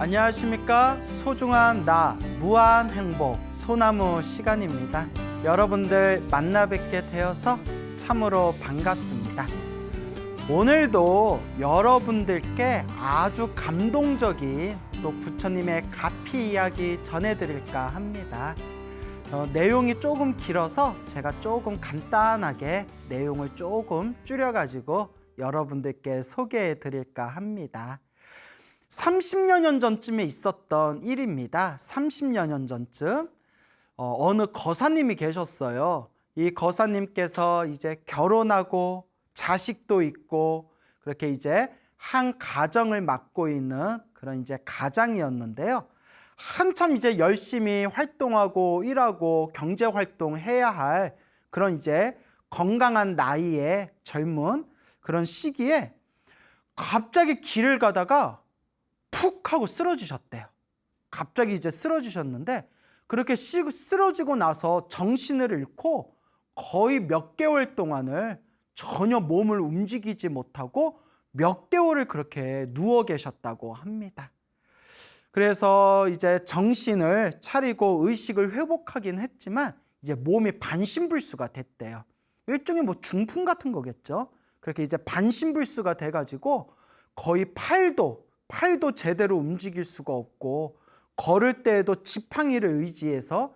안녕하십니까? 소중한 나, 무한 행복, 소나무 시간입니다. 여러분들 만나 뵙게 되어서 참으로 반갑습니다. 오늘도 여러분들께 아주 감동적인 또 부처님의 가피 이야기 전해드릴까 합니다. 내용이 조금 길어서 제가 조금 간단하게 내용을 조금 줄여가지고 여러분들께 소개해 드릴까 합니다. 30여 년 전쯤에 있었던 일입니다. 30여 년 전쯤 어느 거사님이 계셨어요. 이 거사님께서 이제 결혼하고 자식도 있고 그렇게 이제 한 가정을 맡고 있는 그런 이제 가장이었는데요. 한참 이제 열심히 활동하고 일하고 경제 활동해야 할 그런 이제 건강한 나이에 젊은 그런 시기에 갑자기 길을 가다가 푹 하고 쓰러지셨대요. 갑자기 이제 쓰러지셨는데 그렇게 쓰러지고 나서 정신을 잃고 거의 몇 개월 동안을 전혀 몸을 움직이지 못하고 몇 개월을 그렇게 누워 계셨다고 합니다. 그래서 이제 정신을 차리고 의식을 회복하긴 했지만 이제 몸이 반신불수가 됐대요. 일종의 뭐 중풍 같은 거겠죠. 그렇게 이제 반신불수가 돼가지고 거의 팔도 제대로 움직일 수가 없고 걸을 때에도 지팡이를 의지해서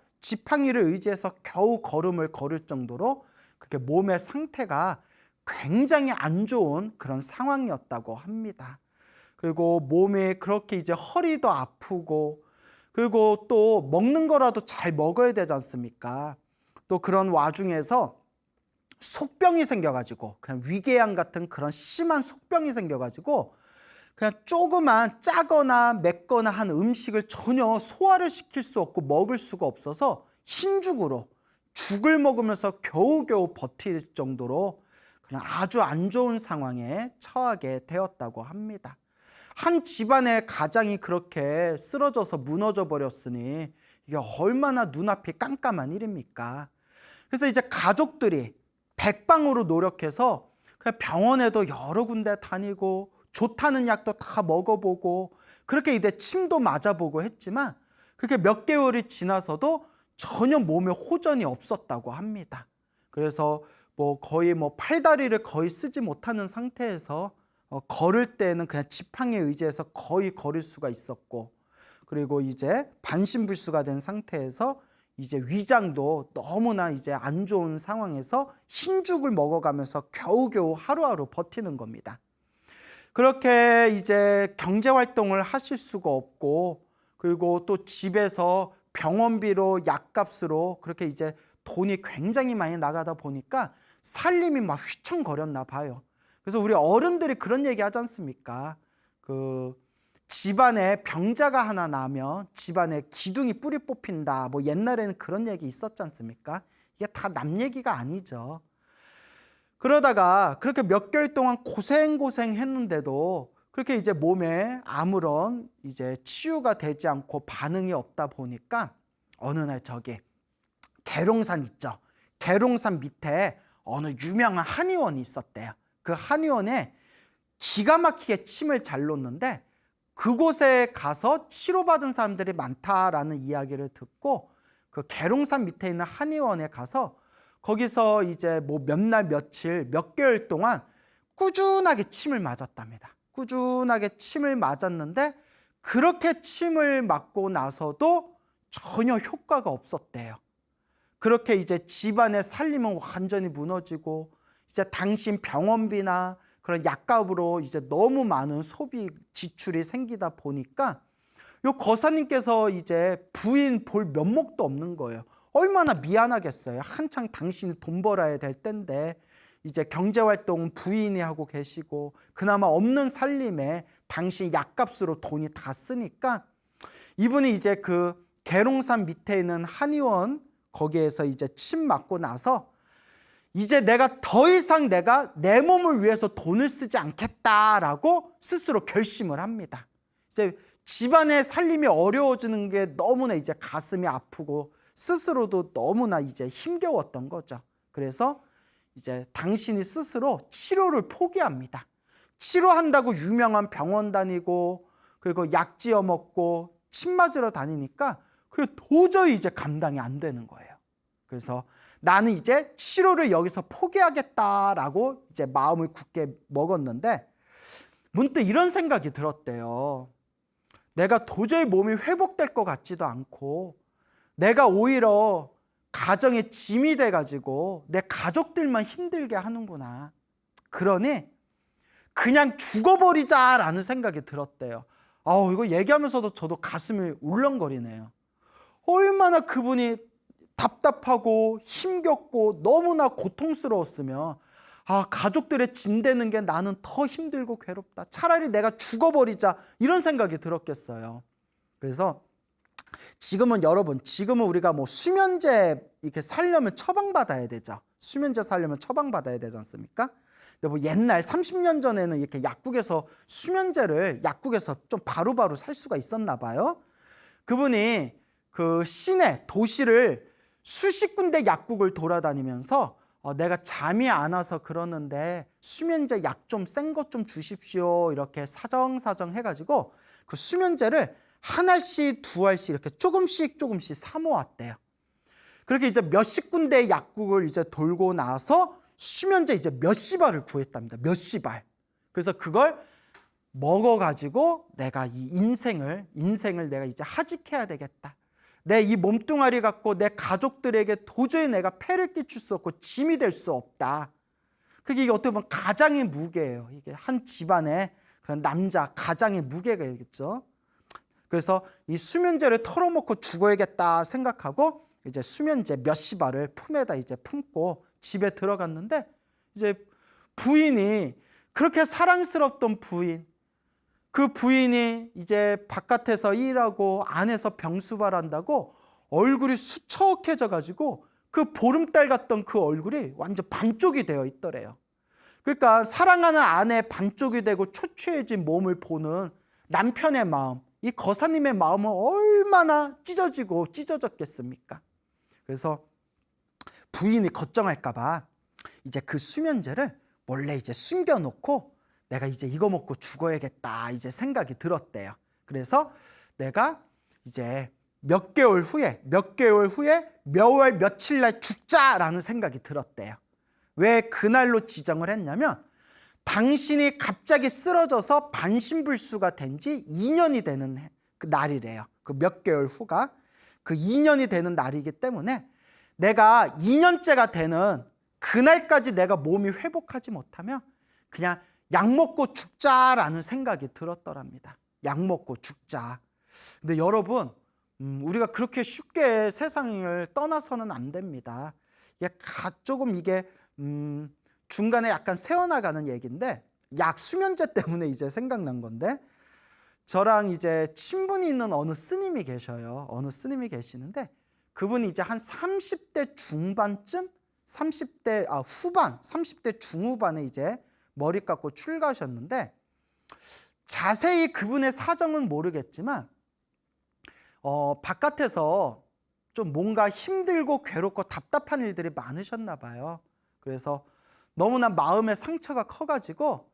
겨우 걸음을 걸을 정도로 그렇게 몸의 상태가 굉장히 안 좋은 그런 상황이었다고 합니다. 그리고 몸이 그렇게 이제 허리도 아프고 그리고 또 먹는 거라도 잘 먹어야 되지 않습니까? 또 그런 와중에서 속병이 생겨가지고 그냥 위궤양 같은 그런 심한 속병이 생겨가지고 그냥 조그만 짜거나 맵거나 한 음식을 전혀 소화를 시킬 수 없고 먹을 수가 없어서 흰죽으로 죽을 먹으면서 겨우겨우 버틸 정도로 그냥 아주 안 좋은 상황에 처하게 되었다고 합니다. 한 집안의 가장이 그렇게 쓰러져서 무너져 버렸으니 이게 얼마나 눈앞이 깜깜한 일입니까? 그래서 이제 가족들이 백방으로 노력해서 그냥 병원에도 여러 군데 다니고 좋다는 약도 다 먹어보고 그렇게 이제 침도 맞아보고 했지만 그렇게 몇 개월이 지나서도 전혀 몸에 호전이 없었다고 합니다. 그래서 거의 팔다리를 거의 쓰지 못하는 상태에서 걸을 때는 그냥 지팡이에 의지해서 거의 걸을 수가 있었고 그리고 이제 반신불수가 된 상태에서 이제 위장도 너무나 이제 안 좋은 상황에서 흰죽을 먹어가면서 겨우겨우 하루하루 버티는 겁니다. 그렇게 이제 경제 활동을 하실 수가 없고 그리고 또 집에서 병원비로 약값으로 그렇게 이제 돈이 굉장히 많이 나가다 보니까 살림이 막 휘청거렸나 봐요. 그래서 우리 어른들이 그런 얘기 하지 않습니까? 집안에 병자가 하나 나면 집안에 기둥이 뿌리 뽑힌다. 옛날에는 그런 얘기 있었지 않습니까? 이게 다 남 얘기가 아니죠. 그러다가 그렇게 몇 개월 동안 고생 했는데도 그렇게 이제 몸에 아무런 이제 치유가 되지 않고 반응이 없다 보니까 어느 날 저기 계룡산 있죠. 계룡산 밑에 어느 유명한 한의원이 있었대요. 그 한의원에 기가 막히게 침을 잘 놓는데 그곳에 가서 치료받은 사람들이 많다라는 이야기를 듣고 그 계룡산 밑에 있는 한의원에 가서 거기서 이제 몇 날 며칠 몇 개월 동안 꾸준하게 침을 맞았답니다. 꾸준하게 침을 맞았는데 그렇게 침을 맞고 나서도 전혀 효과가 없었대요. 그렇게 이제 집안의 살림은 완전히 무너지고 이제 당신 병원비나 그런 약값으로 이제 너무 많은 소비 지출이 생기다 보니까 요 거사님께서 이제 부인 볼 면목도 없는 거예요. 얼마나 미안하겠어요. 한창 당신이 돈 벌어야 될 때인데 이제 경제활동 부인이 하고 계시고 그나마 없는 살림에 당신 약값으로 돈이 다 쓰니까 이분이 이제 그 계룡산 밑에 있는 한의원 거기에서 이제 침 맞고 나서 이제 내가 더 이상 내가 내 몸을 위해서 돈을 쓰지 않겠다라고 스스로 결심을 합니다. 이제 집안의 살림이 어려워지는 게 너무나 이제 가슴이 아프고 스스로도 너무나 이제 힘겨웠던 거죠. 그래서 이제 당신이 스스로 치료를 포기합니다. 치료한다고 유명한 병원 다니고 그리고 약지어 먹고 침 맞으러 다니니까 그게 도저히 이제 감당이 안 되는 거예요. 그래서 나는 이제 치료를 여기서 포기하겠다라고 이제 마음을 굳게 먹었는데 문득 이런 생각이 들었대요. 내가 도저히 몸이 회복될 것 같지도 않고 내가 오히려 가정의 짐이 돼가지고 내 가족들만 힘들게 하는구나. 그러니 그냥 죽어버리자라는 생각이 들었대요. 이거 얘기하면서도 저도 가슴이 울렁거리네요. 얼마나 그분이 답답하고 힘겹고 너무나 고통스러웠으면 가족들의 짐 되는 게 나는 더 힘들고 괴롭다. 차라리 내가 죽어버리자 이런 생각이 들었겠어요. 그래서 지금은 우리가 뭐 수면제 이렇게 살려면 처방받아야 되죠. 수면제 살려면 처방받아야 되지 않습니까? 근데 뭐 옛날 30년 전에는 이렇게 약국에서 수면제를 약국에서 좀 바로바로 살 수가 있었나 봐요. 그분이 그 시내 도시를 수십 군데 약국을 돌아다니면서 내가 잠이 안 와서 그러는데 수면제 약 좀 센 것 좀 주십시오. 이렇게 사정사정 해가지고 그 수면제를 한 알씩 두 알씩 이렇게 조금씩 사 모았대요. 그렇게 이제 몇십 군데 약국을 이제 돌고 나서 수면제 이제 몇십 알을 구했답니다. 몇십 알. 그래서 그걸 먹어가지고 내가 이 인생을 내가 이제 하직해야 되겠다. 내 이 몸뚱아리 갖고 내 가족들에게 도저히 내가 폐를 끼칠 수 없고 짐이 될 수 없다. 그게 이게 어떻게 보면 가장의 무게예요. 이게 한 집안의 그런 남자 가장의 무게가겠죠. 그래서 이 수면제를 털어먹고 죽어야겠다 생각하고 이제 수면제 몇십 알을 품에다 이제 품고 집에 들어갔는데 이제 부인이 그렇게 사랑스럽던 부인, 그 부인이 이제 바깥에서 일하고 안에서 병수발한다고 얼굴이 수척해져 가지고 그 보름달 같던 그 얼굴이 완전 반쪽이 되어 있더래요. 그러니까 사랑하는 아내 반쪽이 되고 초췌해진 몸을 보는 남편의 마음, 이 거사님의 마음은 얼마나 찢어졌겠습니까? 그래서 부인이 걱정할까 봐 이제 그 수면제를 몰래 이제 숨겨놓고 내가 이제 이거 먹고 죽어야겠다 이제 생각이 들었대요. 그래서 내가 이제 몇 개월 후에 몇 월 며칠 날 죽자라는 생각이 들었대요. 왜 그날로 지정을 했냐면 당신이 갑자기 쓰러져서 반신불수가 된 지 2년이 되는 그 날이래요. 그 몇 개월 후가 그 2년이 되는 날이기 때문에 내가 2년째가 되는 그날까지 내가 몸이 회복하지 못하면 그냥 약 먹고 죽자라는 생각이 들었더랍니다. 약 먹고 죽자. 근데 여러분, 우리가 그렇게 쉽게 세상을 떠나서는 안 됩니다. 조금 이게 중간에 약간 새어나가는 얘기인데 수면제 때문에 이제 생각난 건데 저랑 이제 친분이 있는 어느 스님이 계셔요. 어느 스님이 계시는데 그분이 이제 한 30대 중반쯤, 30대 후반, 30대 중후반에 이제 머리 깎고 출가하셨는데 자세히 그분의 사정은 모르겠지만 바깥에서 좀 뭔가 힘들고 괴롭고 답답한 일들이 많으셨나 봐요. 그래서 너무나 마음의 상처가 커가지고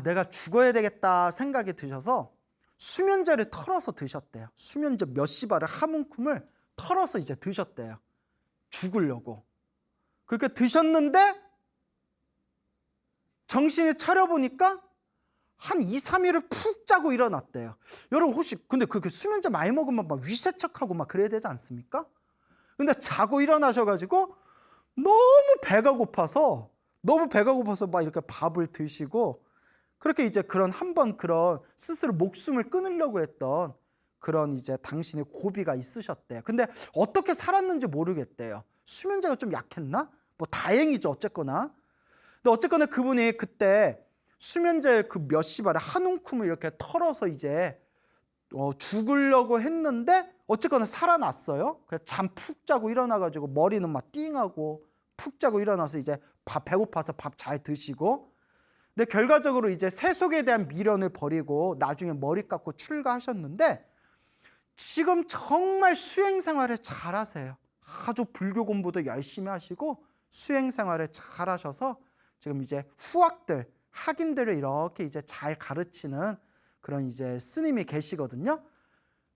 내가 죽어야 되겠다 생각이 드셔서 수면제를 털어서 드셨대요. 수면제 몇십 알을 한 움큼을 털어서 이제 드셨대요. 죽으려고. 그렇게 드셨는데 정신이 차려보니까 한 2, 3일을 푹 자고 일어났대요. 여러분 혹시 근데 그 수면제 많이 먹으면 막 위세척하고 막 그래야 되지 않습니까? 근데 자고 일어나셔가지고 너무 배가 고파서 막 이렇게 밥을 드시고 그렇게 이제 한번 그런 스스로 목숨을 끊으려고 했던 그런 이제 당신의 고비가 있으셨대요. 근데 어떻게 살았는지 모르겠대요. 수면제가 좀 약했나? 뭐 다행이죠 어쨌거나. 근데 어쨌거나 그분이 그때 수면제 그 몇십 알을 한 움큼을 이렇게 털어서 이제 죽으려고 했는데 어쨌거나 살아났어요. 그래서 잠 푹 자고 일어나가지고 머리는 막 띵하고 푹 자고 일어나서 이제 배고파서 밥 잘 드시고 근데 결과적으로 이제 세속에 대한 미련을 버리고 나중에 머리 깎고 출가하셨는데 지금 정말 수행 생활을 잘 하세요. 아주 불교 공부도 열심히 하시고 수행 생활을 잘 하셔서 지금 이제 학인들을 이렇게 이제 잘 가르치는 그런 이제 스님이 계시거든요.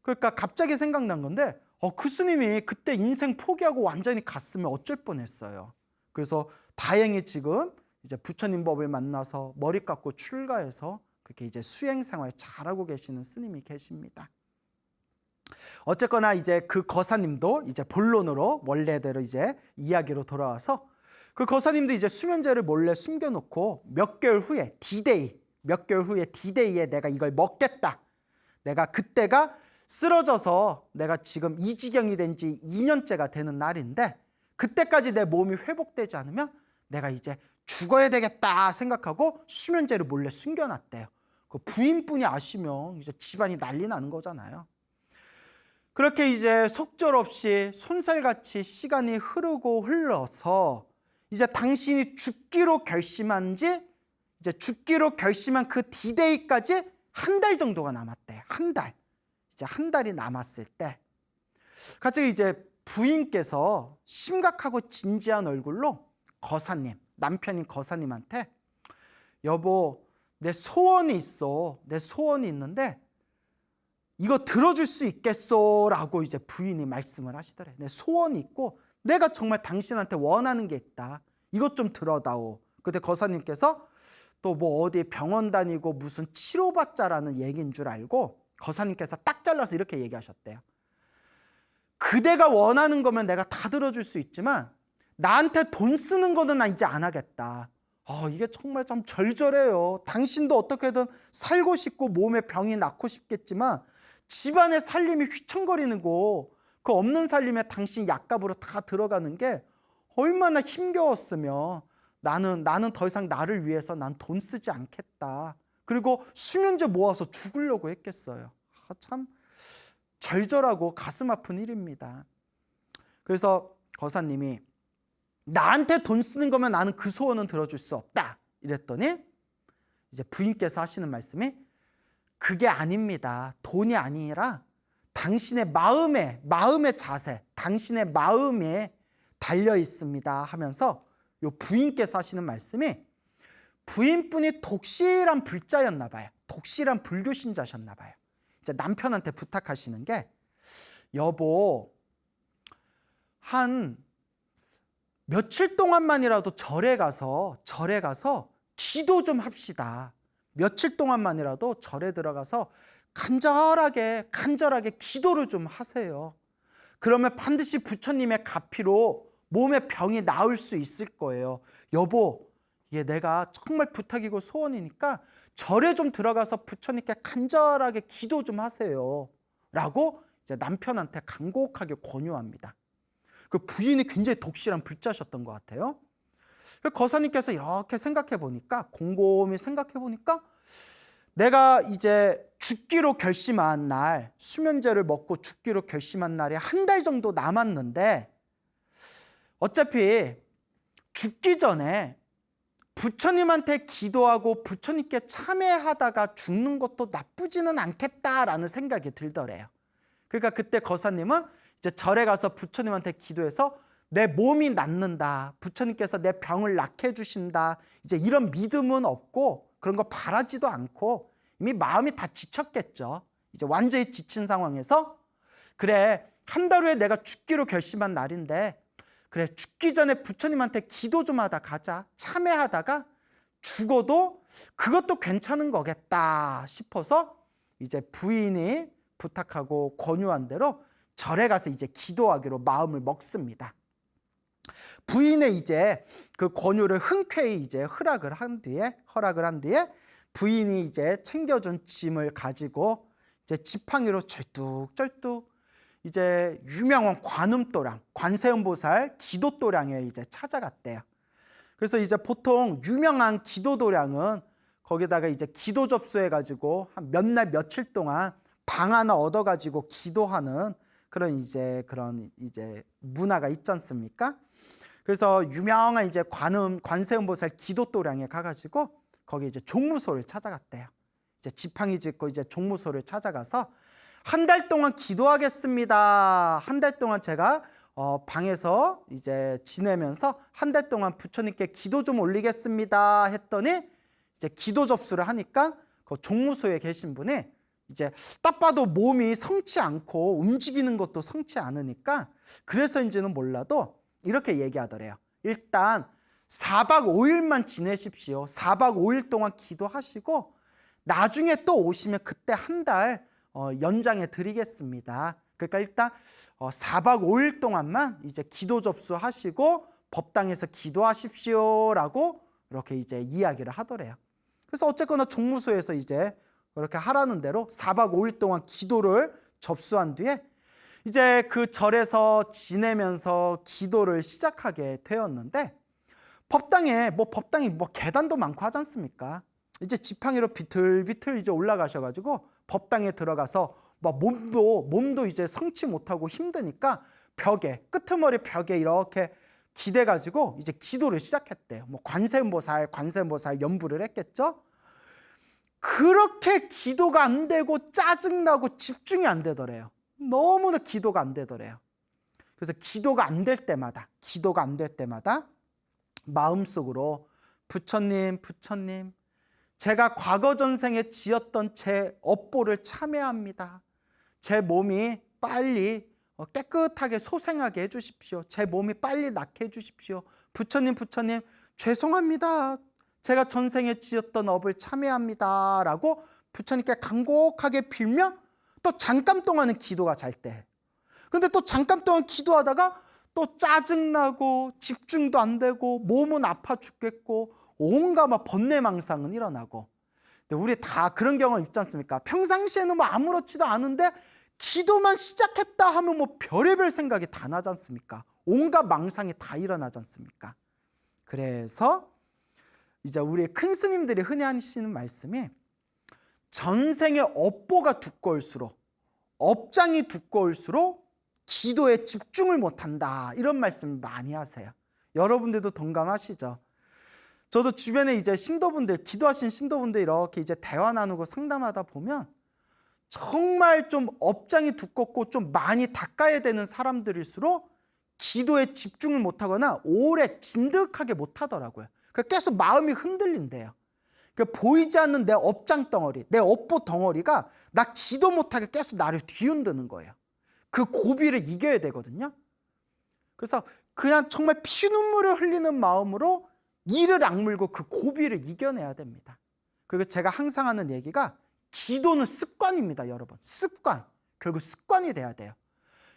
그러니까 갑자기 생각난 건데 그 스님이 그때 인생 포기하고 완전히 갔으면 어쩔 뻔했어요. 그래서 다행히 지금 이제 부처님 법을 만나서 머리 깎고 출가해서 그렇게 이제 수행 생활 잘하고 계시는 스님이 계십니다. 어쨌거나 이제 그 거사님도 이제 본론으로 원래대로 이제 이야기로 돌아와서 그 거사님도 이제 수면제를 몰래 숨겨놓고 몇 개월 후에 D-Day에 내가 이걸 먹겠다. 내가 그때가 쓰러져서 내가 지금 이 지경이 된 지 2년째가 되는 날인데 그때까지 내 몸이 회복되지 않으면 내가 이제 죽어야 되겠다 생각하고 수면제를 몰래 숨겨놨대요. 그 부인분이 아시면 이제 집안이 난리 나는 거잖아요. 그렇게 이제 속절없이 손살같이 시간이 흐르고 흘러서 이제 당신이 죽기로 결심한 그 D-Day까지 한 달 정도가 남았대요. 한 달. 이제 한 달이 남았을 때 갑자기 이제 부인께서 심각하고 진지한 얼굴로 거사님, 남편인 거사님한테 여보, 내 소원이 있어. 내 소원이 있는데 이거 들어줄 수 있겠소? 라고 이제 부인이 말씀을 하시더래. 내 소원이 있고 내가 정말 당신한테 원하는 게 있다. 이것 좀 들어다오. 그때 거사님께서 또 뭐 어디 병원 다니고 무슨 치료받자라는 얘기인 줄 알고 거사님께서 딱 잘라서 이렇게 얘기하셨대요. 그대가 원하는 거면 내가 다 들어줄 수 있지만 나한테 돈 쓰는 거는 나 이제 안 하겠다. 이게 정말 참 절절해요. 당신도 어떻게든 살고 싶고 몸에 병이 낫고 싶겠지만 집안의 살림이 휘청거리는 거, 그 없는 살림에 당신 약값으로 다 들어가는 게 얼마나 힘겨웠으면 나는 더 이상 나를 위해서 난 돈 쓰지 않겠다. 그리고 수면제 모아서 죽으려고 했겠어요. 참 절절하고 가슴 아픈 일입니다. 그래서 거사님이 나한테 돈 쓰는 거면 나는 그 소원은 들어줄 수 없다. 이랬더니 이제 부인께서 하시는 말씀이 그게 아닙니다. 돈이 아니라 당신의 마음의 자세, 당신의 마음에 달려 있습니다 하면서 요 부인께서 하시는 말씀이 부인분이 독실한 불자였나 봐요. 독실한 불교 신자셨나 봐요. 이제 남편한테 부탁하시는 게 여보, 한 며칠 동안만이라도 절에 가서 기도 좀 합시다. 며칠 동안만이라도 절에 들어가서 간절하게 기도를 좀 하세요. 그러면 반드시 부처님의 가피로 몸의 병이 나을 수 있을 거예요. 여보, 이게 내가 정말 부탁이고 소원이니까 절에 좀 들어가서 부처님께 간절하게 기도 좀 하세요. 라고 이제 남편한테 간곡하게 권유합니다. 그 부인이 굉장히 독실한 불자셨던 것 같아요. 거사님께서 이렇게 곰곰이 생각해 보니까 내가 이제 죽기로 결심한 날, 수면제를 먹고 죽기로 결심한 날이 한 달 정도 남았는데 어차피 죽기 전에 부처님한테 기도하고 부처님께 참회하다가 죽는 것도 나쁘지는 않겠다라는 생각이 들더래요. 그러니까 그때 거사님은 이제 절에 가서 부처님한테 기도해서 내 몸이 낫는다, 부처님께서 내 병을 낫게 해주신다, 이제 이런 믿음은 없고 그런 거 바라지도 않고 이미 마음이 다 지쳤겠죠. 이제 완전히 지친 상황에서 그래, 한 달 후에 내가 죽기로 결심한 날인데 그래, 죽기 전에 부처님한테 기도 좀 하다 가자. 참회하다가 죽어도 그것도 괜찮은 거겠다 싶어서 이제 부인이 부탁하고 권유한 대로 절에 가서 이제 기도하기로 마음을 먹습니다. 부인의 이제 그 권유를 흔쾌히 이제 허락을 한 뒤에 부인이 이제 챙겨준 짐을 가지고 이제 지팡이로 쩔뚝쩔뚝 이제 유명한 관음도량, 관세음보살 기도도량에 이제 찾아갔대요. 그래서 이제 보통 유명한 기도도량은 거기다가 이제 기도 접수해가지고 한 몇 날 며칠 동안 방 하나 얻어가지고 기도하는 그런 이제 문화가 있지 않습니까? 그래서 유명한 이제 관세음보살 기도도량에 가가지고 거기 이제 종무소를 찾아갔대요. 이제 지팡이 짚고 이제 종무소를 찾아가서 한 달 동안 기도하겠습니다. 한 달 동안 제가 방에서 이제 지내면서 한 달 동안 부처님께 기도 좀 올리겠습니다 했더니 이제 기도 접수를 하니까 그 종무소에 계신 분이 이제 딱 봐도 몸이 성치 않고 움직이는 것도 성치 않으니까 그래서인지는 몰라도 이렇게 얘기하더래요. 일단 4박 5일만 지내십시오. 4박 5일 동안 기도하시고 나중에 또 오시면 그때 한 달 연장해 드리겠습니다. 그러니까 일단 4박 5일 동안만 이제 기도 접수하시고 법당에서 기도하십시오라고 이렇게 이제 이야기를 하더래요. 그래서 어쨌거나 종무소에서 이제 그렇게 하라는 대로 4박 5일 동안 기도를 접수한 뒤에 이제 그 절에서 지내면서 기도를 시작하게 되었는데 법당이 계단도 많고 하지 않습니까? 이제 지팡이로 비틀비틀 이제 올라가셔가지고 법당에 들어가서 막 몸도 이제 성치 못하고 힘드니까 끄트머리 벽에 이렇게 기대가지고 이제 기도를 시작했대요. 뭐 관세음보살 연부를 했겠죠. 그렇게 기도가 안 되고 짜증나고 집중이 안 되더래요. 너무나 기도가 안 되더래요. 그래서 기도가 안 될 때마다 마음속으로 부처님 제가 과거 전생에 지었던 제 업보를 참회합니다. 제 몸이 빨리 깨끗하게 소생하게 해주십시오. 제 몸이 빨리 낫게 해주십시오. 부처님 죄송합니다. 제가 전생에 지었던 업을 참회합니다 라고 부처님께 간곡하게 빌며 또 잠깐 동안은 기도가 잘 때, 근데 또 잠깐 동안 기도하다가 또 짜증나고 집중도 안 되고 몸은 아파 죽겠고 온갖 막 번뇌망상은 일어나고. 근데 우리 다 그런 경험 있지 않습니까? 평상시에는 뭐 아무렇지도 않은데 기도만 시작했다 하면 뭐 별의별 생각이 다 나지 않습니까? 온갖 망상이 다 일어나지 않습니까? 그래서 이제 우리 큰 스님들이 흔히 하시는 말씀이 전생의 업보가 두꺼울수록, 업장이 두꺼울수록 기도에 집중을 못한다, 이런 말씀을 많이 하세요. 여러분들도 동감하시죠? 저도 주변에 이제 신도분들, 기도하신 신도분들 이렇게 이제 대화 나누고 상담하다 보면 정말 좀 업장이 두껍고 좀 많이 닦아야 되는 사람들일수록 기도에 집중을 못하거나 오래 진득하게 못하더라고요. 계속 마음이 흔들린대요. 보이지 않는 내 업장 덩어리, 내 업보 덩어리가 나 기도 못하게 계속 나를 뒤흔드는 거예요. 그 고비를 이겨야 되거든요. 그래서 그냥 정말 피눈물을 흘리는 마음으로 이를 악물고 그 고비를 이겨내야 됩니다. 그리고 제가 항상 하는 얘기가 기도는 습관입니다, 여러분. 습관. 결국 습관이 돼야 돼요.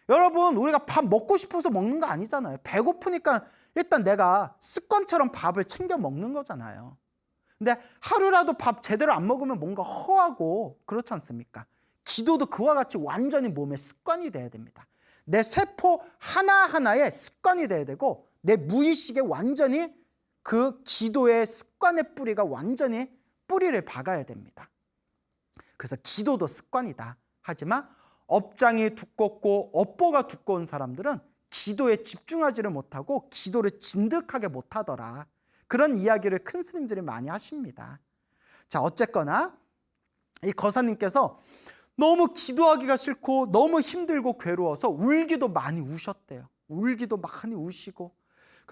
여러분, 우리가 밥 먹고 싶어서 먹는 거 아니잖아요. 배고프니까 일단 내가 습관처럼 밥을 챙겨 먹는 거잖아요. 근데 하루라도 밥 제대로 안 먹으면 뭔가 허하고 그렇지 않습니까? 기도도 그와 같이 완전히 몸의 습관이 돼야 됩니다. 내 세포 하나하나에 습관이 돼야 되고 내 무의식에 완전히 그 기도의 습관의 뿌리가 완전히 뿌리를 박아야 됩니다. 그래서 기도도 습관이다. 하지만 업장이 두껍고 업보가 두꺼운 사람들은 기도에 집중하지를 못하고 기도를 진득하게 못하더라. 그런 이야기를 큰 스님들이 많이 하십니다. 자, 어쨌거나 이 거사님께서 너무 기도하기가 싫고 너무 힘들고 괴로워서 울기도 많이 우셨대요. 울기도 많이 우시고.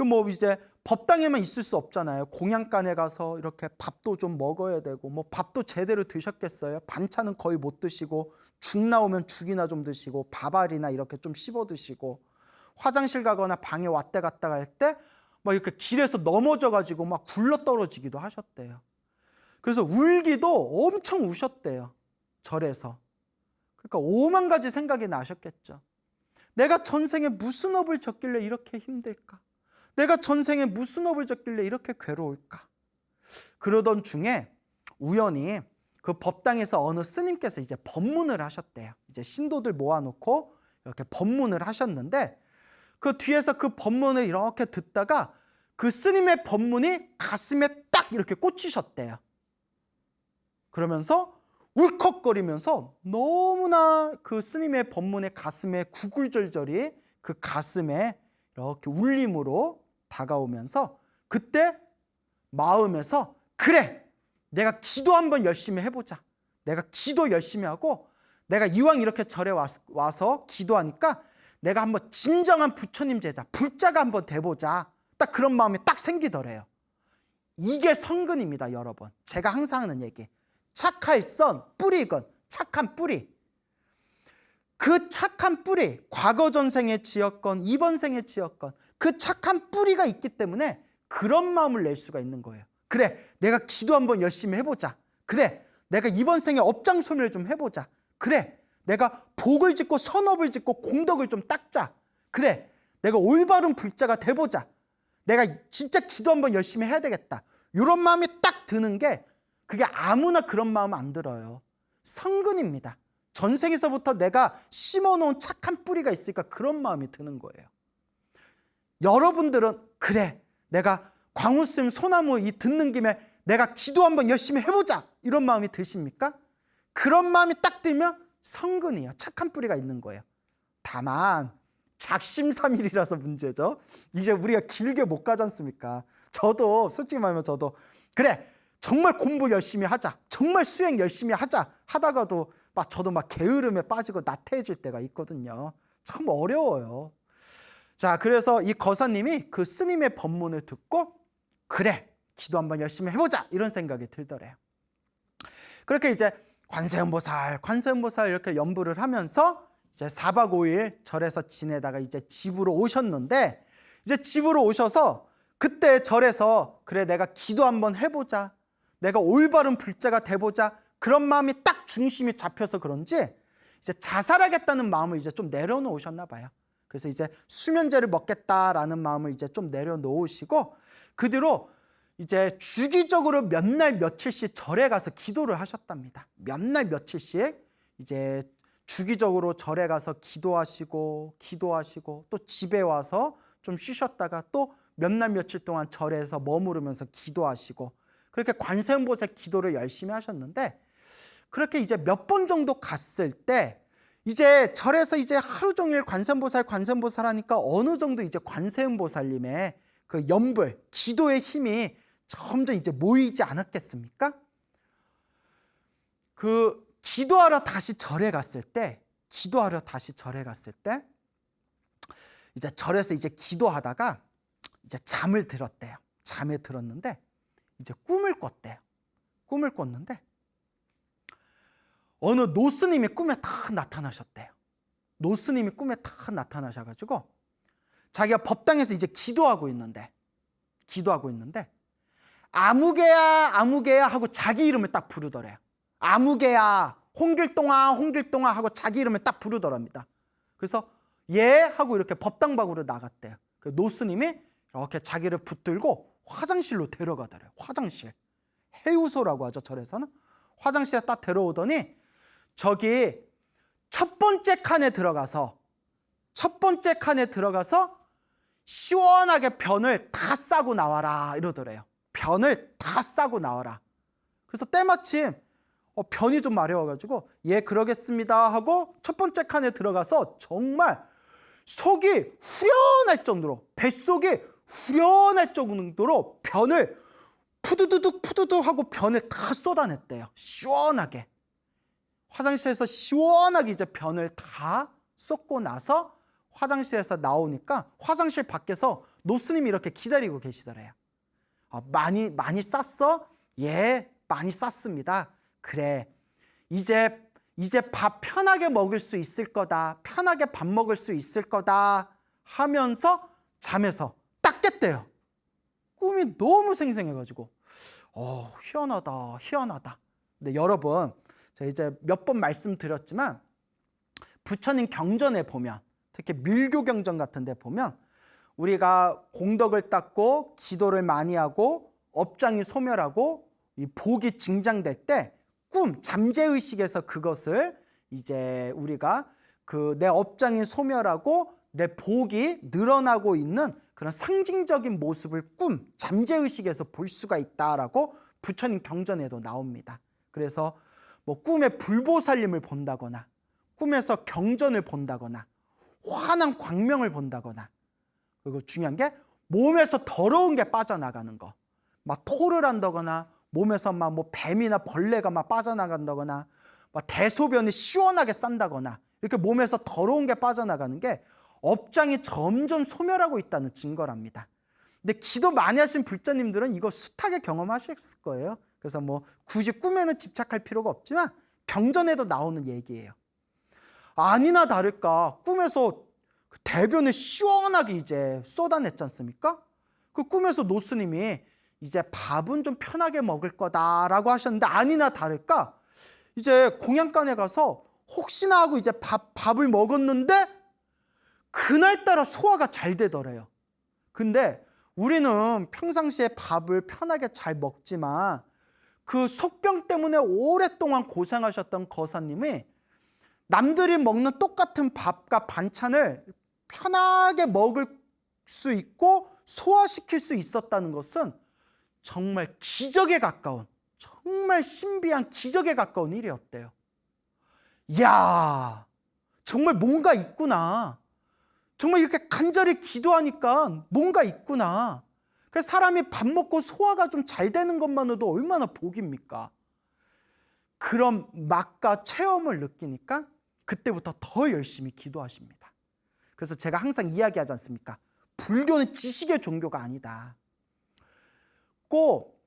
뭐 이제 법당에만 있을 수 없잖아요. 공양간에 가서 이렇게 밥도 좀 먹어야 되고, 뭐 밥도 제대로 드셨겠어요? 반찬은 거의 못 드시고, 죽 나오면 죽이나 좀 드시고, 밥알이나 이렇게 좀 씹어 드시고, 화장실 가거나 방에 왔다 갔다 할 때 막 이렇게 길에서 넘어져가지고 막 굴러 떨어지기도 하셨대요. 그래서 울기도 엄청 우셨대요, 절에서. 그러니까 5만 가지 생각이 나셨겠죠. 내가 전생에 무슨 업을 졌길래 이렇게 힘들까? 내가 전생에 무슨 업을 졌길래 이렇게 괴로울까? 그러던 중에 우연히 그 법당에서 어느 스님께서 이제 법문을 하셨대요. 이제 신도들 모아놓고 이렇게 법문을 하셨는데 그 뒤에서 그 법문을 이렇게 듣다가 그 스님의 법문이 가슴에 딱 이렇게 꽂히셨대요. 그러면서 울컥거리면서 너무나 그 스님의 법문에 가슴에 구굴절절이 그 가슴에 이렇게 울림으로 다가오면서 그때 마음에서 그래! 내가 기도 한번 열심히 해보자. 내가 기도 열심히 하고 내가 이왕 이렇게 절에 와서 기도하니까 내가 한번 진정한 부처님 제자, 불자가 한번 돼보자. 딱 그런 마음이 딱 생기더래요. 이게 성근입니다, 여러분. 제가 항상 하는 얘기. 착할선 뿌리건, 착한 뿌리. 그 착한 뿌리, 과거 전생에 지었건 이번 생에 지었건 그 착한 뿌리가 있기 때문에 그런 마음을 낼 수가 있는 거예요. 그래, 내가 기도 한번 열심히 해보자. 그래, 내가 이번 생에 업장 소멸 좀 해보자. 그래, 내가 복을 짓고 선업을 짓고 공덕을 좀 닦자. 그래, 내가 올바른 불자가 돼보자. 내가 진짜 기도 한번 열심히 해야 되겠다. 이런 마음이 딱 드는 게, 그게 아무나 그런 마음 안 들어요. 성근입니다. 전생에서부터 내가 심어놓은 착한 뿌리가 있으니까 그런 마음이 드는 거예요. 여러분들은 그래, 내가 광우스님 소나무 이 듣는 김에 내가 기도 한번 열심히 해보자, 이런 마음이 드십니까? 그런 마음이 딱 들면 성근이에요. 착한 뿌리가 있는 거예요. 다만 작심삼일이라서 문제죠. 이제 우리가 길게 못 가지 않습니까? 저도 솔직히 말하면 저도 그래, 정말 공부 열심히 하자, 정말 수행 열심히 하자 하다가도 저도 게으름에 빠지고 나태해질 때가 있거든요. 참 어려워요. 자, 그래서 이 거사님이 그 스님의 법문을 듣고 그래, 기도 한번 열심히 해보자, 이런 생각이 들더래요. 그렇게 이제 관세음보살 이렇게 연부를 하면서 이제 4박 5일 절에서 지내다가 이제 집으로 오셨는데, 이제 집으로 오셔서 그때 절에서 그래, 내가 기도 한번 해보자, 내가 올바른 불자가 돼보자, 그런 마음이 딱 중심이 잡혀서 그런지 이제 자살하겠다는 마음을 이제 좀 내려놓으셨나 봐요. 그래서 이제 수면제를 먹겠다라는 마음을 이제 좀 내려놓으시고, 그 뒤로 이제 주기적으로 몇 날 며칠씩 절에 가서 기도를 하셨답니다. 몇 날 며칠씩 이제 주기적으로 절에 가서 기도하시고 또 집에 와서 좀 쉬셨다가 또 몇 날 며칠 동안 절에서 머무르면서 기도하시고, 그렇게 관세음보살 기도를 열심히 하셨는데, 그렇게 이제 몇 번 정도 갔을 때 이제 절에서 이제 하루 종일 관세음보살 하니까 어느 정도 이제 관세음보살님의 그 연불, 기도의 힘이 점점 이제 모이지 않았겠습니까? 그 기도하러 다시 절에 갔을 때 이제 절에서 이제 기도하다가 이제 잠을 들었대요. 잠에 들었는데 이제 꿈을 꿨대요. 꿈을 꿨는데 어느 노스님이 꿈에 딱 나타나셨대요. 노스님이 꿈에 딱 나타나셔가지고 자기가 법당에서 이제 기도하고 있는데 아무개야 하고 자기 이름을 딱 부르더래요. 아무개야, 홍길동아 하고 자기 이름을 딱 부르더랍니다. 그래서 예 하고 이렇게 법당 밖으로 나갔대요. 그 노스님이 이렇게 자기를 붙들고 화장실로 데려가더래요. 화장실, 해우소라고 하죠, 절에서는. 화장실에 딱 데려오더니 저기 첫 번째 칸에 들어가서 시원하게 변을 다 싸고 나와라, 이러더래요. 변을 다 싸고 나와라. 그래서 때마침 변이 좀 마려워가지고 예 그러겠습니다 하고 첫 번째 칸에 들어가서 정말 속이 후련할 정도로, 뱃속이 후련할 정도로 변을 푸두두둑 하고 변을 다 쏟아냈대요. 시원하게. 화장실에서 시원하게 이제 변을 다 쏟고 나서 화장실에서 나오니까 화장실 밖에서 노스님이 이렇게 기다리고 계시더래요. 많이 쌌어? 예, 많이 쌌습니다. 그래, 이제 밥 편하게 먹을 수 있을 거다, 편하게 밥 먹을 수 있을 거다 하면서 잠에서 딱 깼대요. 꿈이 너무 생생해가지고 희한하다. 근데 여러분, 제가 이제 몇 번 말씀드렸지만 부처님 경전에 보면, 특히 밀교 경전 같은 데 보면 우리가 공덕을 닦고 기도를 많이 하고 업장이 소멸하고 이 복이 증장될 때 꿈, 잠재의식에서 그것을 이제 우리가 그 내 업장이 소멸하고 내 복이 늘어나고 있는 그런 상징적인 모습을 꿈, 잠재의식에서 볼 수가 있다라고 부처님 경전에도 나옵니다. 그래서 뭐 꿈에 불보살님을 본다거나 꿈에서 경전을 본다거나 환한 광명을 본다거나, 그리고 중요한 게 몸에서 더러운 게 빠져나가는 거, 막 토를 한다거나 몸에서 막 뭐 뱀이나 벌레가 막 빠져나간다거나 막 대소변이 시원하게 싼다거나 이렇게 몸에서 더러운 게 빠져나가는 게 업장이 점점 소멸하고 있다는 증거랍니다. 근데 기도 많이 하신 불자님들은 이거 숱하게 경험하셨을 거예요. 그래서 뭐 굳이 꿈에는 집착할 필요가 없지만 경전에도 나오는 얘기예요. 아니나 다를까 꿈에서 그 대변을 시원하게 이제 쏟아냈지 않습니까? 그 꿈에서 노스님이 이제 밥은 좀 편하게 먹을 거다라고 하셨는데 아니나 다를까 이제 공양간에 가서 혹시나 하고 이제 밥을 먹었는데 그날따라 소화가 잘 되더래요. 근데 우리는 평상시에 밥을 편하게 잘 먹지만 그 속병 때문에 오랫동안 고생하셨던 거사님이 남들이 먹는 똑같은 밥과 반찬을 편하게 먹을 수 있고 소화시킬 수 있었다는 것은 정말 기적에 가까운, 정말 신비한 기적에 가까운 일이었대요. 이야, 정말 뭔가 있구나. 정말 이렇게 간절히 기도하니까 뭔가 있구나. 그래서 사람이 밥 먹고 소화가 좀 잘 되는 것만으로도 얼마나 복입니까? 그런 맛과 체험을 느끼니까 그때부터 더 열심히 기도하십니다. 그래서 제가 항상 이야기하지 않습니까? 불교는 지식의 종교가 아니다. 꼭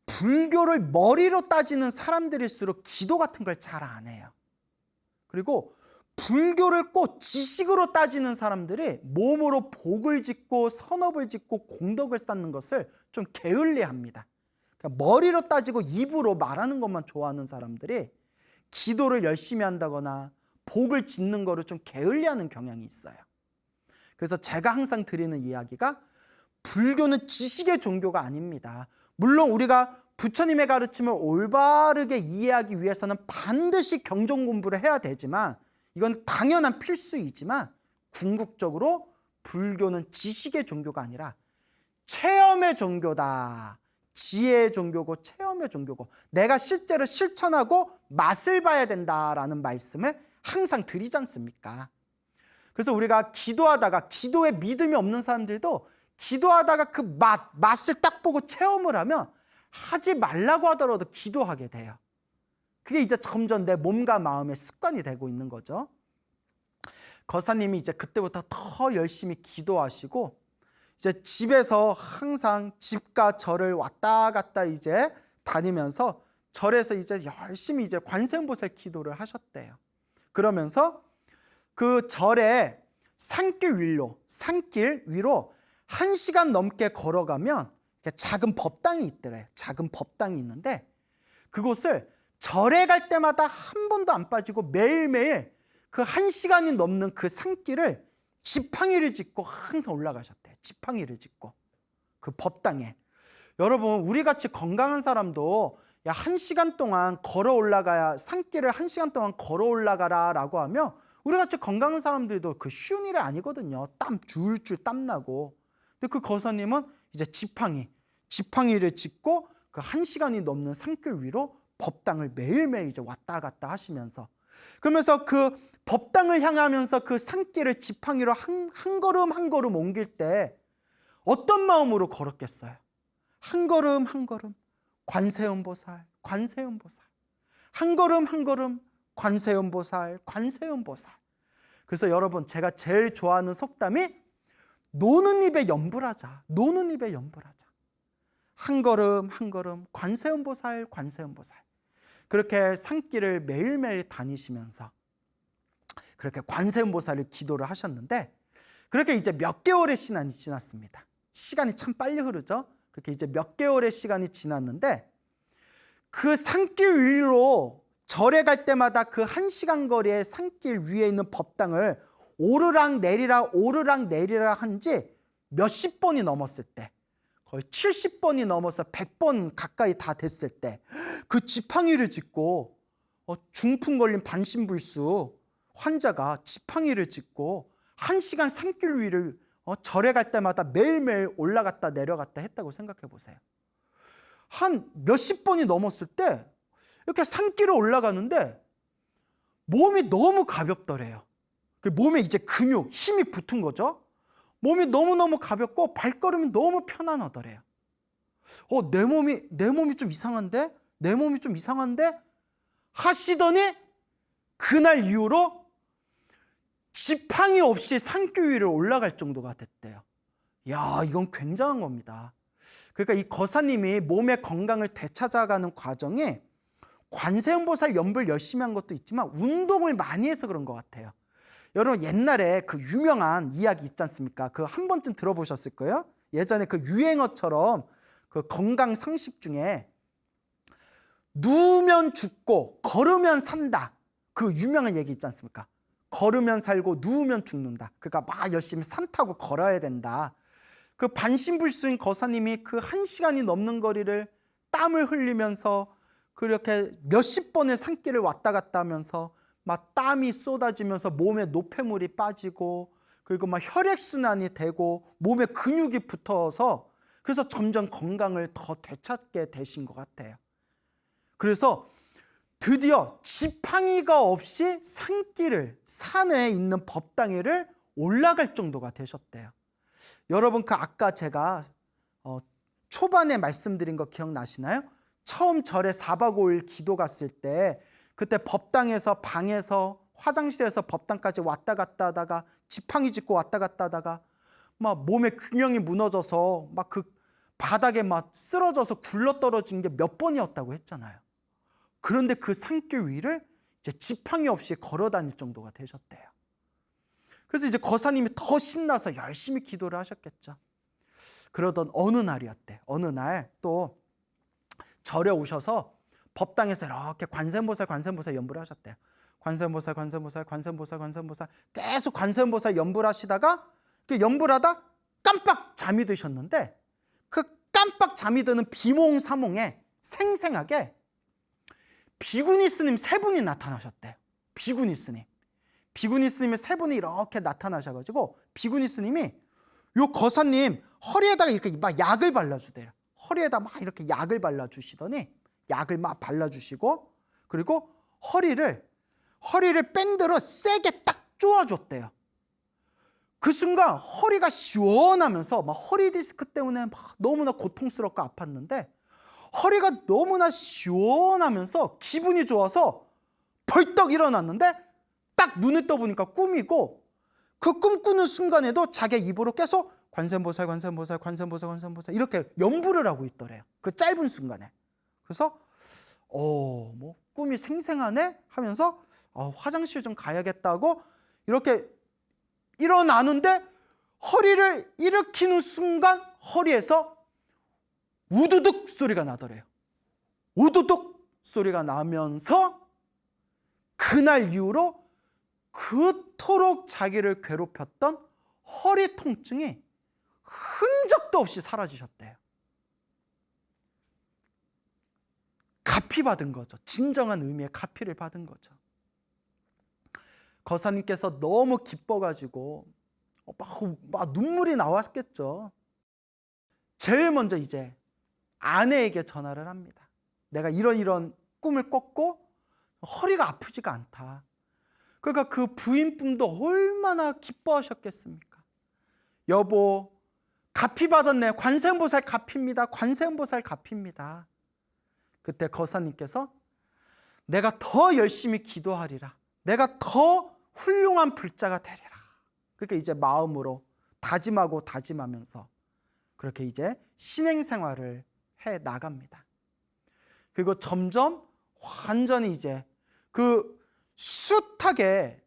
불교를 머리로 따지는 사람들일수록 기도 같은 걸 잘 안 해요. 그리고 불교를 꼭 지식으로 따지는 사람들이 몸으로 복을 짓고 선업을 짓고 공덕을 쌓는 것을 좀 게을리합니다. 그러니까 머리로 따지고 입으로 말하는 것만 좋아하는 사람들이 기도를 열심히 한다거나 복을 짓는 거를 좀 게을리하는 경향이 있어요. 그래서 제가 항상 드리는 이야기가 불교는 지식의 종교가 아닙니다. 물론 우리가 부처님의 가르침을 올바르게 이해하기 위해서는 반드시 경전 공부를 해야 되지만 이건 당연한 필수이지만 궁극적으로 불교는 지식의 종교가 아니라 체험의 종교다. 지혜의 종교고 체험의 종교고 내가 실제로 실천하고 맛을 봐야 된다라는 말씀을 항상 드리지 않습니까? 그래서 우리가 기도하다가 기도에 믿음이 없는 사람들도 기도하다가 그 맛을 딱 보고 체험을 하면 하지 말라고 하더라도 기도하게 돼요. 그게 이제 점점 내 몸과 마음의 습관이 되고 있는 거죠. 거사님이 이제 그때부터 더 열심히 기도하시고 이제 집에서 항상 집과 절을 왔다 갔다 이제 다니면서 절에서 이제 열심히 이제 관세음보살 기도를 하셨대요. 그러면서 그 절의 산길 위로 1시간 넘게 걸어가면 작은 법당이 있더래요. 작은 법당이 있는데 그곳을 절에 갈 때마다 한 번도 안 빠지고 매일매일 그 1시간이 넘는 그 산길을 지팡이를 짚고 항상 올라가셨대요. 지팡이를 짚고 그 법당에. 여러분 우리같이 건강한 사람도 야 1시간 동안 걸어 올라가야 산길을 1시간 동안 걸어 올라가라 라고 하면 우리같이 건강한 사람들도 그 쉬운 일이 아니거든요. 땀 줄줄 땀나고. 근데 그 거사님은 이제 지팡이를 짚고 그 1시간이 넘는 산길 위로 법당을 매일매일 이제 왔다 갔다 하시면서 그러면서 그 법당을 향하면서 그 산길을 지팡이로 한 걸음 한 걸음 옮길 때 어떤 마음으로 걸었겠어요? 한 걸음 한 걸음 관세음보살 관세음보살 한 걸음 한 걸음 관세음보살 관세음보살. 그래서 여러분 제가 제일 좋아하는 속담이 노는 입에 염불하자. 노는 입에 염불하자. 한 걸음 한 걸음 관세음보살 관세음보살. 그렇게 산길을 매일매일 다니시면서 그렇게 관세음보살을 기도를 하셨는데 그렇게 이제 몇 개월의 시간이 지났습니다. 시간이 참 빨리 흐르죠. 그렇게 이제 몇 개월의 시간이 지났는데 그 산길 위로 절에 갈 때마다 그 1시간 거리의 산길 위에 있는 법당을 오르락 내리락 한지 몇십 번이 넘었을 때 거의 70번이 넘어서 100번 가까이 다 됐을 때 그 지팡이를 짚고 중풍 걸린 반신불수 환자가 지팡이를 짚고 1시간 산길 위를 절에 갈 때마다 매일매일 올라갔다 내려갔다 했다고 생각해 보세요. 한 몇십 번이 넘었을 때 이렇게 산길을 올라가는데 몸이 너무 가볍더래요. 몸에 이제 근육, 힘이 붙은 거죠. 몸이 너무너무 가볍고 발걸음이 너무 편안하더래요. 내 몸이 좀 이상한데? 내 몸이 좀 이상한데? 하시더니 그날 이후로 지팡이 없이 산길 위를 올라갈 정도가 됐대요. 야, 이건 굉장한 겁니다. 그러니까 이 거사님이 몸의 건강을 되찾아가는 과정에 관세음보살 연불 열심히 한 것도 있지만 운동을 많이 해서 그런 것 같아요. 여러분 옛날에 그 유명한 이야기 있지 않습니까? 그 한 번쯤 들어보셨을 거예요. 예전에 그 유행어처럼 그 건강 상식 중에 누우면 죽고 걸으면 산다. 그 유명한 얘기 있지 않습니까? 걸으면 살고 누우면 죽는다. 그러니까 막 열심히 산 타고 걸어야 된다. 그 반신불수인 거사님이 그 1시간이 넘는 거리를 땀을 흘리면서 그렇게 몇십 번의 산길을 왔다 갔다 하면서 막 땀이 쏟아지면서 몸에 노폐물이 빠지고 그리고 막 혈액순환이 되고 몸에 근육이 붙어서 그래서 점점 건강을 더 되찾게 되신 것 같아요. 그래서 드디어 지팡이가 없이 산길을 산에 있는 법당에를 올라갈 정도가 되셨대요. 여러분 그 아까 제가 초반에 말씀드린 거 기억나시나요? 처음 절에 4박 5일 기도 갔을 때 그때 법당에서 방에서 화장실에서 법당까지 왔다 갔다 하다가 지팡이 짚고 왔다 갔다 하다가 막 몸의 균형이 무너져서 막 그 바닥에 막 쓰러져서 굴러떨어진 게 몇 번이었다고 했잖아요. 그런데 그 산길 위를 이제 지팡이 없이 걸어 다닐 정도가 되셨대요. 그래서 이제 거사님이 더 신나서 열심히 기도를 하셨겠죠. 그러던 어느 날이었대. 어느 날 또 절에 오셔서 법당에서 이렇게 관세음보살 연불을 하셨대요. 관세음보살 계속 관세음보살 연불하시다가 연불하다 깜빡 잠이 드셨는데 그 깜빡 잠이 드는 비몽사몽에 생생하게 비구니 스님 3분이 나타나셨대요. 비구니 스님이 3분이 이렇게 나타나셔가지고 비구니 스님이 요 거사님 허리에다가 이렇게 막 약을 발라주대요. 허리에다 막 이렇게 약을 발라주시더니 약을 막 발라주시고 그리고 허리를 밴드로 세게 딱 쪼아줬대요. 그 순간 허리가 시원하면서 막 허리 디스크 때문에 막 너무나 고통스럽고 아팠는데 허리가 너무나 시원하면서 기분이 좋아서 벌떡 일어났는데 딱 눈을 떠보니까 꿈이고 그 꿈꾸는 순간에도 자기 입으로 계속 관세음보살 이렇게 연불을 하고 있더래요. 그 짧은 순간에. 그래서 뭐 꿈이 생생하네 하면서 화장실 좀 가야겠다고 이렇게 일어나는데 허리를 일으키는 순간 허리에서 우두둑 소리가 나더래요. 우두둑 소리가 나면서 그날 이후로 그토록 자기를 괴롭혔던 허리 통증이 흔적도 없이 사라지셨대요. 가피 받은 거죠. 진정한 의미의 가피를 받은 거죠. 거사님께서 너무 기뻐가지고 막 눈물이 나왔겠죠. 제일 먼저 이제 아내에게 전화를 합니다. 내가 이런 꿈을 꿨고 허리가 아프지가 않다. 그러니까 그 부인분도 얼마나 기뻐하셨겠습니까? 여보, 가피 받았네. 관세음보살 가피입니다. 관세음보살 가피입니다. 그때 거사님께서 내가 더 열심히 기도하리라. 내가 더 훌륭한 불자가 되리라. 그러니까 이제 마음으로 다짐하면서 그렇게 이제 신행 생활을 해 나갑니다. 그리고 점점 완전히 이제 그 숱하게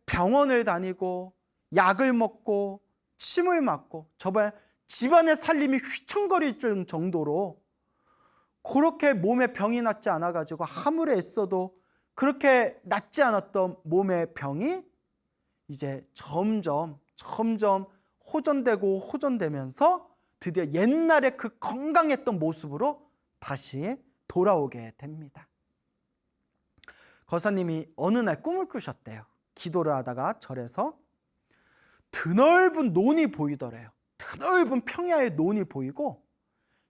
병원을 다니고 약을 먹고 침을 맞고 저번에 집안의 살림이 휘청거릴 정도로 그렇게 몸에 병이 낫지 않아가지고 아무리 애써도 그렇게 낫지 않았던 몸의 병이 이제 점점 호전되면서 드디어 옛날에 그 건강했던 모습으로 다시 돌아오게 됩니다. 거사님이 어느 날 꿈을 꾸셨대요. 기도를 하다가 절에서 드넓은 논이 보이더래요. 드넓은 평야의 논이 보이고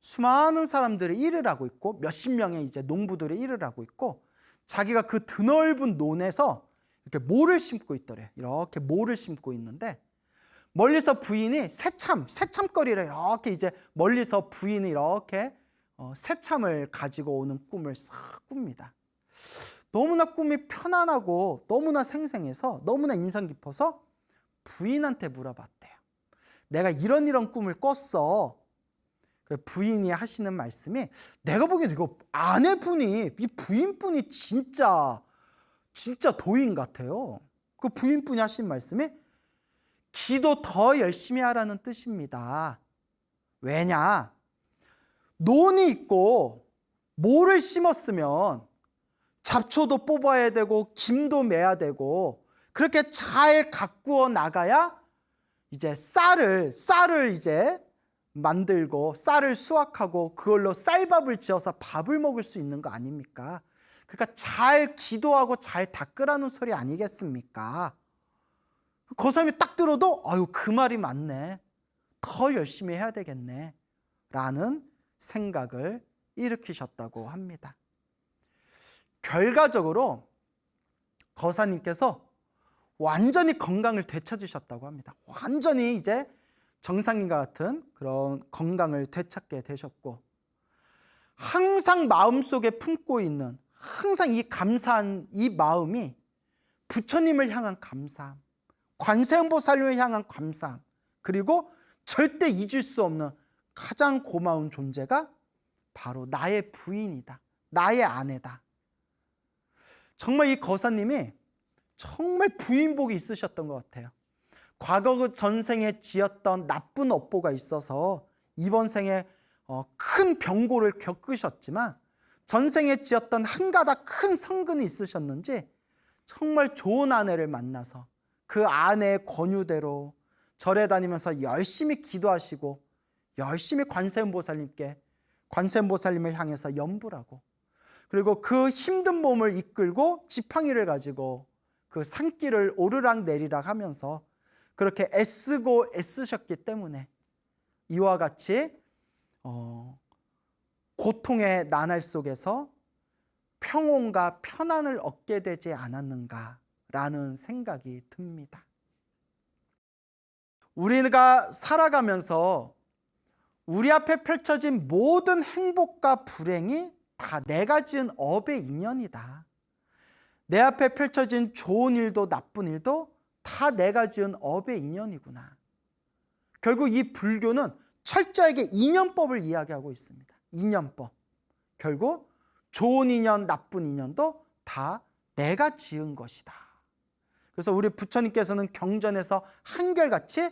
수많은 사람들이 일을 하고 있고 몇십 명의 이제 농부들이 일을 하고 있고 자기가 그 드넓은 논에서 이렇게 모를 심고 있더래요. 이렇게 모를 심고 있는데 멀리서 부인이 새참거리를 이렇게 이제 멀리서 부인이 이렇게 새참을 가지고 오는 꿈을 싹 꿉니다. 너무나 꿈이 편안하고 너무나 생생해서 너무나 인상 깊어서 부인한테 물어봤대요. 내가 이런 꿈을 꿨어. 그 부인이 하시는 말씀이, 내가 보기엔 이거 아내분이, 이 부인분이 진짜 도인 같아요. 그 부인분이 하신 말씀이 기도 더 열심히 하라는 뜻입니다. 왜냐? 논이 있고 모를 심었으면 잡초도 뽑아야 되고 김도 매야 되고 그렇게 잘 가꾸어 나가야 이제 쌀을 이제 만들고 쌀을 수확하고 그걸로 쌀밥을 지어서 밥을 먹을 수 있는 거 아닙니까? 그러니까 잘 기도하고 잘 닦으라는 소리 아니겠습니까? 그 사람이 딱 들어도 아유, 그 말이 맞네, 더 열심히 해야 되겠네 라는 생각을 일으키셨다고 합니다. 결과적으로 거사님께서 완전히 건강을 되찾으셨다고 합니다. 완전히 이제 정상인과 같은 그런 건강을 되찾게 되셨고, 항상 마음속에 품고 있는, 항상 이 감사한 이 마음이 부처님을 향한 감사함, 관세음보살님을 향한 감사함, 그리고 절대 잊을 수 없는 가장 고마운 존재가 바로 나의 부인이다, 나의 아내다. 정말 이 거사님이 정말 부인복이 있으셨던 것 같아요. 과거 전생에 지었던 나쁜 업보가 있어서 이번 생에 큰 병고를 겪으셨지만 전생에 지었던 한 가닥 큰 성근이 있으셨는지 정말 좋은 아내를 만나서 그 아내의 권유대로 절에 다니면서 열심히 기도하시고 열심히 관세음보살님을 향해서 염불하고, 그리고 그 힘든 몸을 이끌고 지팡이를 가지고 그 산길을 오르락 내리락 하면서 그렇게 애쓰고 애쓰셨기 때문에 이와 같이 고통의 나날 속에서 평온과 편안을 얻게 되지 않았는가라는 생각이 듭니다. 우리가 살아가면서 우리 앞에 펼쳐진 모든 행복과 불행이 다 내가 지은 업의 인연이다. 내 앞에 펼쳐진 좋은 일도 나쁜 일도 다 내가 지은 업의 인연이구나. 결국 이 불교는 철저하게 인연법을 이야기하고 있습니다. 인연법. 결국 좋은 인연, 나쁜 인연도 다 내가 지은 것이다. 그래서 우리 부처님께서는 경전에서 한결같이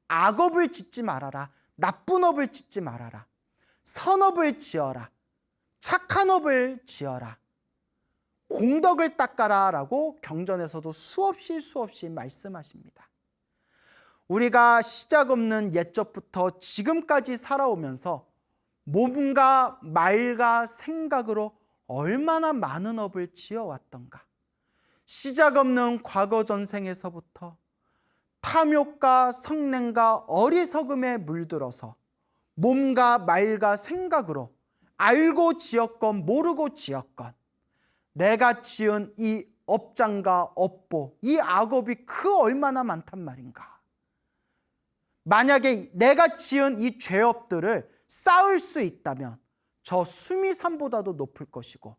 악업을 짓지 말아라, 나쁜 업을 짓지 말아라, 선업을 지어라, 착한 업을 지어라, 공덕을 닦아라 라고 경전에서도 수없이 말씀하십니다. 우리가 시작 없는 옛적부터 지금까지 살아오면서 몸과 말과 생각으로 얼마나 많은 업을 지어왔던가. 시작 없는 과거 전생에서부터 탐욕과 성냄과 어리석음에 물들어서 몸과 말과 생각으로 알고 지었건 모르고 지었건 내가 지은 이 업장과 업보, 이 악업이 그 얼마나 많단 말인가. 만약에 내가 지은 이 죄업들을 쌓을 수 있다면 저 수미산보다도 높을 것이고,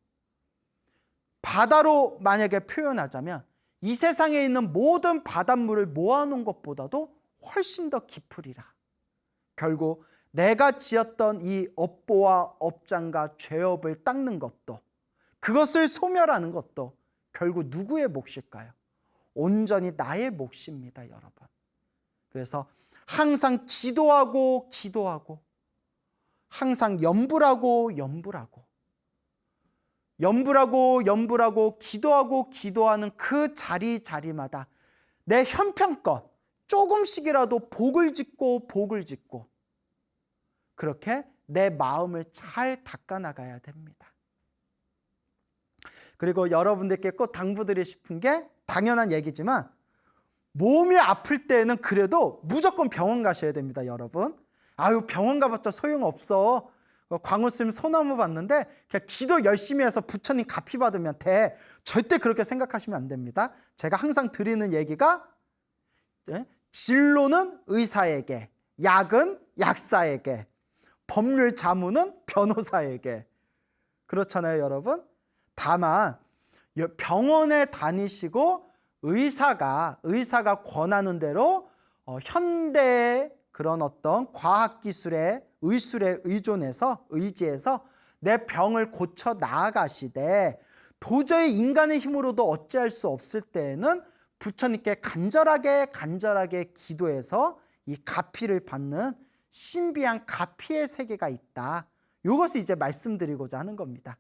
바다로 만약에 표현하자면 이 세상에 있는 모든 바닷물을 모아놓은 것보다도 훨씬 더 깊으리라. 결국 내가 지었던 이 업보와 업장과 죄업을 닦는 것도, 그것을 소멸하는 것도 결국 누구의 몫일까요? 온전히 나의 몫입니다, 여러분. 그래서 항상 기도하고 항상 염불하고 기도하는 그 자리마다 내 형편껏 조금씩이라도 복을 짓고 그렇게 내 마음을 잘 닦아나가야 됩니다. 그리고 여러분들께 꼭 당부드리고 싶은 게 당연한 얘기지만, 몸이 아플 때는 그래도 무조건 병원 가셔야 됩니다, 여러분. 아유, 병원 가봤자 소용없어. 광우스님 소나무 봤는데 그냥 기도 열심히 해서 부처님 가피 받으면 돼. 절대 그렇게 생각하시면 안 됩니다. 제가 항상 드리는 얘기가, 진로는 의사에게, 약은 약사에게, 법률 자문은 변호사에게. 그렇잖아요, 여러분. 다만 병원에 다니시고 의사가 권하는 대로 현대의 그런 어떤 과학기술의 의술에 의지해서 내 병을 고쳐 나아가시되 도저히 인간의 힘으로도 어찌할 수 없을 때에는 부처님께 간절하게 기도해서 이 가피를 받는 신비한 가피의 세계가 있다. 이것을 이제 말씀드리고자 하는 겁니다.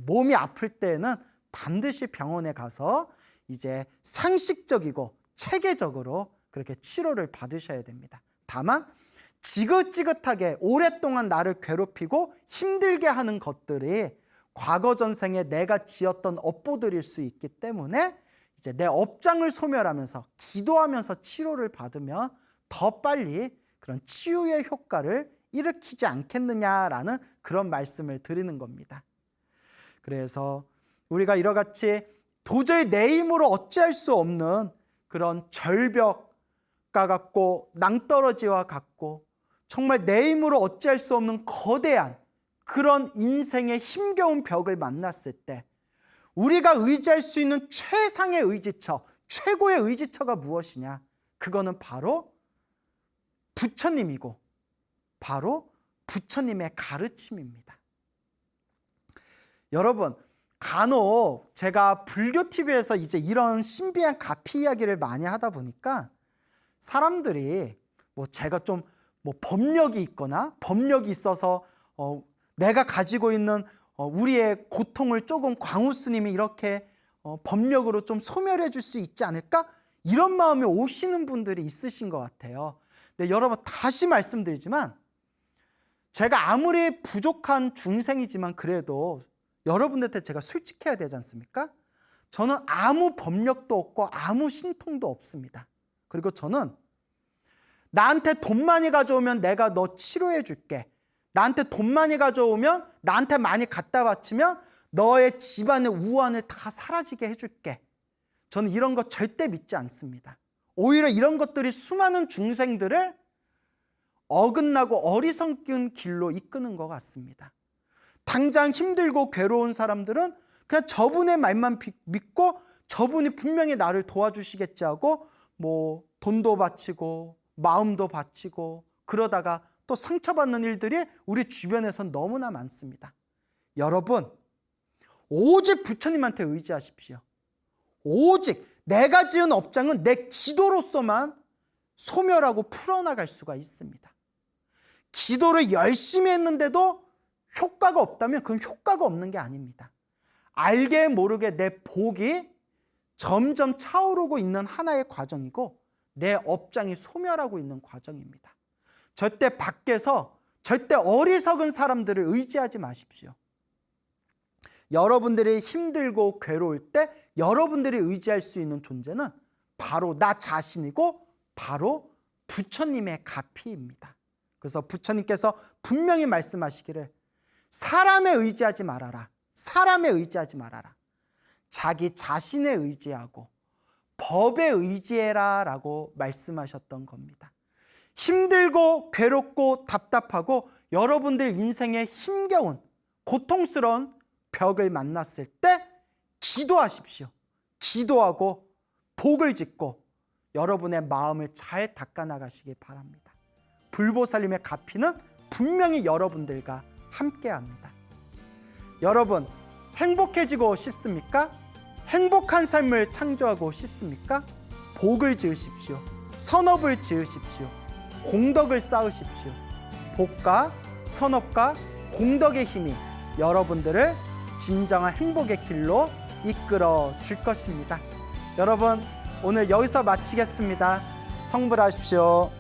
몸이 아플 때는 반드시 병원에 가서 이제 상식적이고 체계적으로 그렇게 치료를 받으셔야 됩니다. 다만 지긋지긋하게 오랫동안 나를 괴롭히고 힘들게 하는 것들이 과거 전생에 내가 지었던 업보들일 수 있기 때문에 이제 내 업장을 소멸하면서 기도하면서 치료를 받으면 더 빨리 그런 치유의 효과를 일으키지 않겠느냐라는 그런 말씀을 드리는 겁니다. 그래서 우리가 이러같이 도저히 내 힘으로 어찌할 수 없는 그런 절벽과 같고 낭떠러지와 같고 정말 내 힘으로 어찌할 수 없는 거대한 그런 인생의 힘겨운 벽을 만났을 때 우리가 의지할 수 있는 최상의 의지처, 최고의 의지처가 무엇이냐? 그거는 바로 부처님이고 바로 부처님의 가르침입니다. 여러분, 간혹 제가 불교 TV에서 이제 이런 신비한 가피 이야기를 많이 하다 보니까 사람들이 제가 좀 법력이 있거나 법력이 있어서 내가 가지고 있는 우리의 고통을 조금 광우 스님이 이렇게 법력으로 좀 소멸해 줄 수 있지 않을까? 이런 마음이 오시는 분들이 있으신 것 같아요. 근데 여러분, 다시 말씀드리지만 제가 아무리 부족한 중생이지만 그래도 여러분들한테 제가 솔직해야 되지 않습니까? 저는 아무 법력도 없고 아무 신통도 없습니다. 그리고 저는 나한테 돈 많이 가져오면 내가 너 치료해 줄게. 나한테 돈 많이 가져오면 나한테 많이 갖다 바치면 너의 집안의 우환을 다 사라지게 해줄게. 저는 이런 거 절대 믿지 않습니다. 오히려 이런 것들이 수많은 중생들을 어긋나고 어리석은 길로 이끄는 것 같습니다. 당장 힘들고 괴로운 사람들은 그냥 저분의 말만 믿고 저분이 분명히 나를 도와주시겠지 하고 돈도 바치고 마음도 바치고 그러다가 또 상처받는 일들이 우리 주변에선 너무나 많습니다. 여러분, 오직 부처님한테 의지하십시오. 오직 내가 지은 업장은 내 기도로서만 소멸하고 풀어나갈 수가 있습니다. 기도를 열심히 했는데도 효과가 없다면 그건 효과가 없는 게 아닙니다. 알게 모르게 내 복이 점점 차오르고 있는 하나의 과정이고 내 업장이 소멸하고 있는 과정입니다. 절대 밖에서 절대 어리석은 사람들을 의지하지 마십시오. 여러분들이 힘들고 괴로울 때 여러분들이 의지할 수 있는 존재는 바로 나 자신이고 바로 부처님의 가피입니다. 그래서 부처님께서 분명히 말씀하시기를 사람에 의지하지 말아라. 사람에 의지하지 말아라. 자기 자신에 의지하고 법에 의지해라 라고 말씀하셨던 겁니다. 힘들고 괴롭고 답답하고 여러분들 인생에 힘겨운 고통스러운 벽을 만났을 때 기도하십시오. 기도하고 복을 짓고 여러분의 마음을 잘 닦아나가시기 바랍니다. 불보살님의 가피는 분명히 여러분들과 함께합니다. 여러분, 행복해지고 싶습니까? 행복한 삶을 창조하고 싶습니까? 복을 지으십시오. 선업을 지으십시오. 공덕을 쌓으십시오. 복과 선업과 공덕의 힘이 여러분들을 진정한 행복의 길로 이끌어 줄 것입니다. 여러분, 오늘 여기서 마치겠습니다. 성불하십시오.